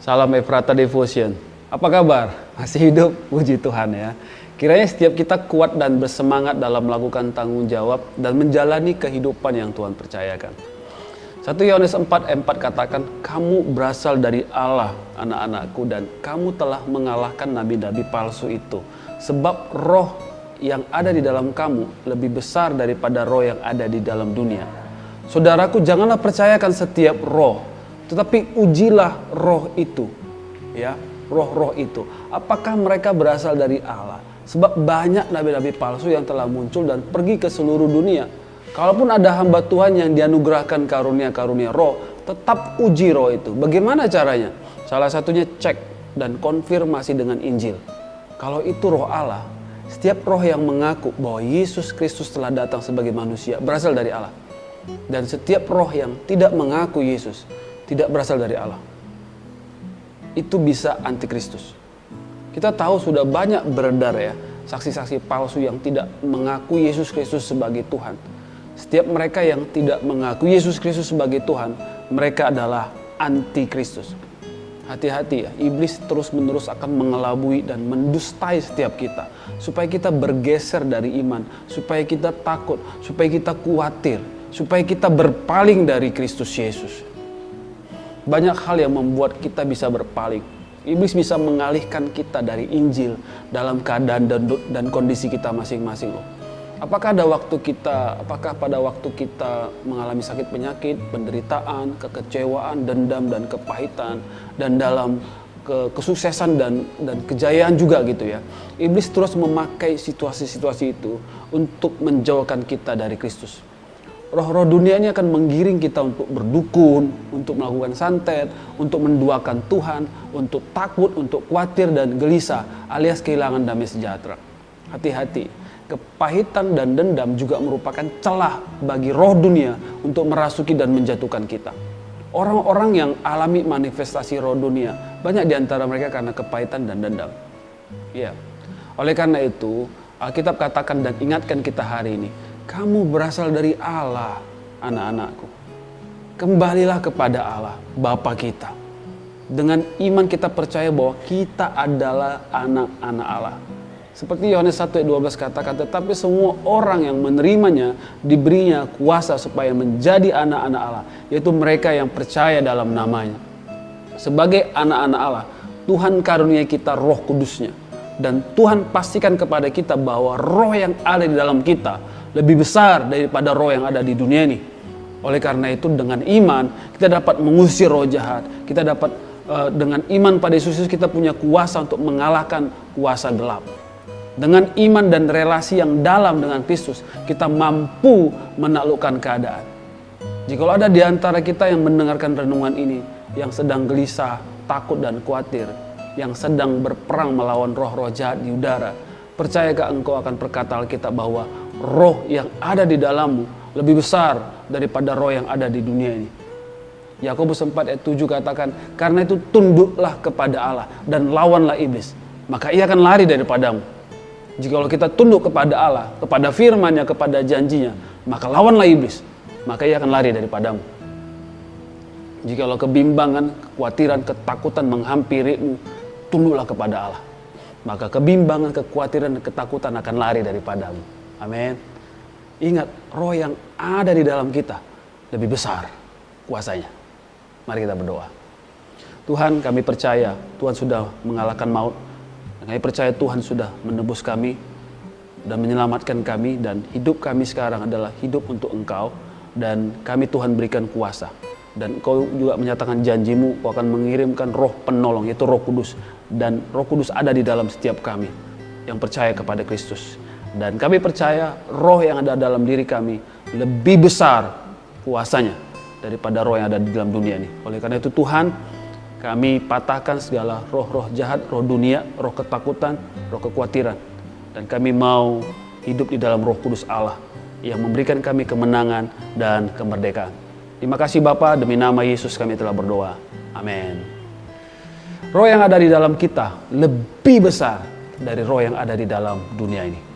Salam Efrata Devotion. Apa kabar? Masih hidup? Puji Tuhan ya. Kiranya setiap kita kuat dan bersemangat dalam melakukan tanggung jawab dan menjalani kehidupan yang Tuhan percayakan. 1 Yohanes 4:4 katakan, kamu berasal dari Allah, anak-anakku, dan kamu telah mengalahkan nabi-nabi palsu itu. Sebab roh yang ada di dalam kamu lebih besar daripada roh yang ada di dalam dunia. Saudaraku, janganlah percayakan setiap roh, tetapi ujilah roh itu, ya, roh-roh itu. Apakah mereka berasal dari Allah? Sebab banyak nabi-nabi palsu yang telah muncul dan pergi ke seluruh dunia. Kalaupun ada hamba Tuhan yang dianugerahkan karunia-karunia roh, tetap uji roh itu. Bagaimana caranya? Salah satunya cek dan konfirmasi dengan Injil. Kalau itu roh Allah, setiap roh yang mengaku bahwa Yesus Kristus telah datang sebagai manusia berasal dari Allah. Dan setiap roh yang tidak mengaku Yesus tidak berasal dari Allah, itu bisa antikristus. Kita tahu sudah banyak beredar ya, saksi-saksi palsu yang tidak mengaku Yesus Kristus sebagai Tuhan. Setiap mereka yang tidak mengaku Yesus Kristus sebagai Tuhan, mereka adalah antikristus. Hati-hati ya, iblis terus-menerus akan mengelabui dan mendustai setiap kita, supaya kita bergeser dari iman, supaya kita takut, supaya kita khawatir, supaya kita berpaling dari Kristus Yesus. Banyak hal yang membuat kita bisa berpaling. Iblis bisa mengalihkan kita dari Injil dalam keadaan dan kondisi kita masing-masing loh. Apakah pada waktu kita mengalami sakit penyakit, penderitaan, kekecewaan, dendam dan kepahitan, dan dalam kesuksesan dan kejayaan juga gitu ya. Iblis terus memakai situasi-situasi itu untuk menjauhkan kita dari Kristus. Roh-roh dunia ini akan menggiring kita untuk berdukun, untuk melakukan santet, untuk menduakan Tuhan, untuk takut, untuk khawatir dan gelisah, alias kehilangan damai sejahtera. Hati-hati, kepahitan dan dendam juga merupakan celah bagi roh dunia untuk merasuki dan menjatuhkan kita. Orang-orang yang alami manifestasi roh dunia, banyak di antara mereka karena kepahitan dan dendam. Ya. Oleh karena itu, Alkitab katakan dan ingatkan kita hari ini, kamu berasal dari Allah, anak-anakku. Kembalilah kepada Allah, Bapa kita. Dengan iman kita percaya bahwa kita adalah anak-anak Allah. Seperti Yohanes 1:12 katakan, tetapi semua orang yang menerimanya diberinya kuasa supaya menjadi anak-anak Allah, yaitu mereka yang percaya dalam namanya. Sebagai anak-anak Allah, Tuhan karunia kita Roh Kudusnya. Dan Tuhan pastikan kepada kita bahwa roh yang ada di dalam kita lebih besar daripada roh yang ada di dunia ini. Oleh karena itu dengan iman kita dapat mengusir roh jahat. Kita dapat dengan iman pada Yesus kita punya kuasa untuk mengalahkan kuasa gelap. Dengan iman dan relasi yang dalam dengan Kristus kita mampu menaklukkan keadaan. Jikalau ada di antara kita yang mendengarkan renungan ini yang sedang gelisah, takut dan khawatir, yang sedang berperang melawan roh-roh jahat di udara, percayakah engkau akan perkata Alkitab bahwa roh yang ada di dalammu lebih besar daripada roh yang ada di dunia ini. Yakobus 4:7 katakan, karena itu tunduklah kepada Allah dan lawanlah iblis, maka ia akan lari daripadamu. Jikalau kita tunduk kepada Allah, kepada firman-Nya, kepada janjinya, maka lawanlah iblis, maka ia akan lari daripadamu. Jikalau kebimbangan, kekhawatiran, ketakutan menghampirimu, tunduklah kepada Allah, maka kebimbangan, kekhawatiran, dan ketakutan akan lari daripadamu. Amin. Ingat, roh yang ada di dalam kita lebih besar kuasanya. Mari kita berdoa. Tuhan, kami percaya Tuhan sudah mengalahkan maut. Kami percaya Tuhan sudah menebus kami dan menyelamatkan kami, dan hidup kami sekarang adalah hidup untuk Engkau, dan kami Tuhan berikan kuasa. Dan Engkau juga menyatakan janjimu, Engkau akan mengirimkan roh penolong, yaitu Roh Kudus. Dan Roh Kudus ada di dalam setiap kami yang percaya kepada Kristus. Dan kami percaya roh yang ada dalam diri kami lebih besar kuasanya daripada roh yang ada di dalam dunia ini. Oleh karena itu Tuhan, kami patahkan segala roh-roh jahat, roh dunia, roh ketakutan, roh kekhawatiran. Dan kami mau hidup di dalam Roh Kudus Allah yang memberikan kami kemenangan dan kemerdekaan. Terima kasih Bapa, demi nama Yesus kami telah berdoa. Amin. Roh yang ada di dalam kita lebih besar dari roh yang ada di dalam dunia ini.